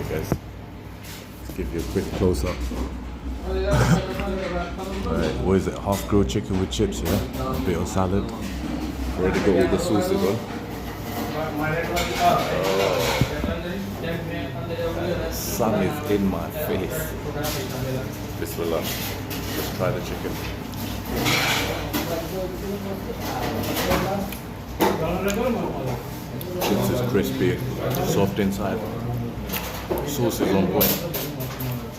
guys. Let's give you a quick close up. Alright, what is it? Half grilled chicken with chips, yeah? A bit of salad. Already got all the sauces on. Sun is in my face. Bismillah. Let's try the chicken. Chips is crispy, soft inside. Sauce is on point.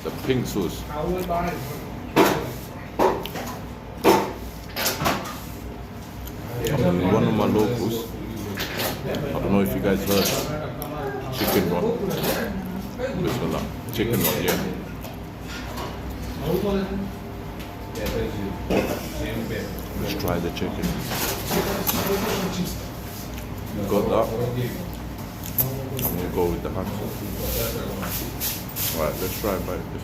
The pink sauce. One of my locals, I don't know if you guys heard, chicken run. Bismillah. Chicken run, yeah. Let's try the chicken. Got that? I'm gonna go with the ham. Alright, let's try and bite this.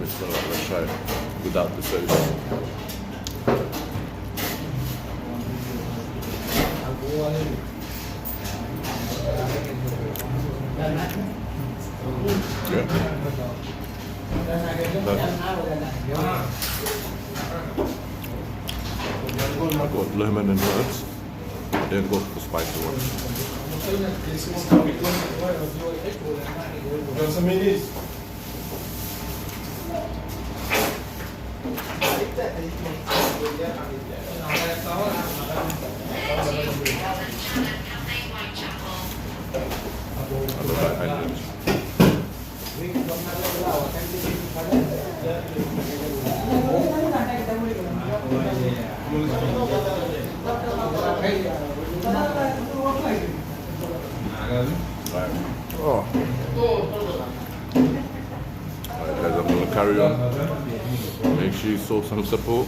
Bismillah, let's try it without the sauce. Yeah. I got lemon and herbs. I didn't go for the spicy one. I love that onions. Oh. Alright guys, I'm gonna carry on. Make sure you show some support.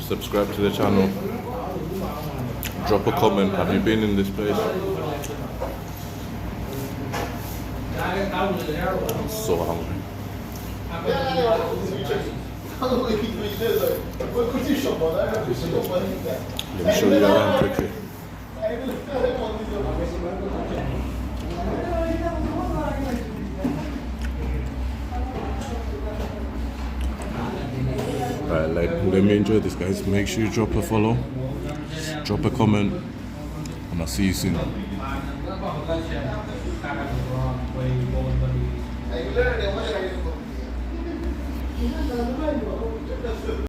Subscribe to the channel. Drop a comment. Have you been in this place? I'm so hungry. Let me show you around quickly. Alright, let me enjoy this, guys. Make sure you drop a follow, drop a comment, and I'll see you soon.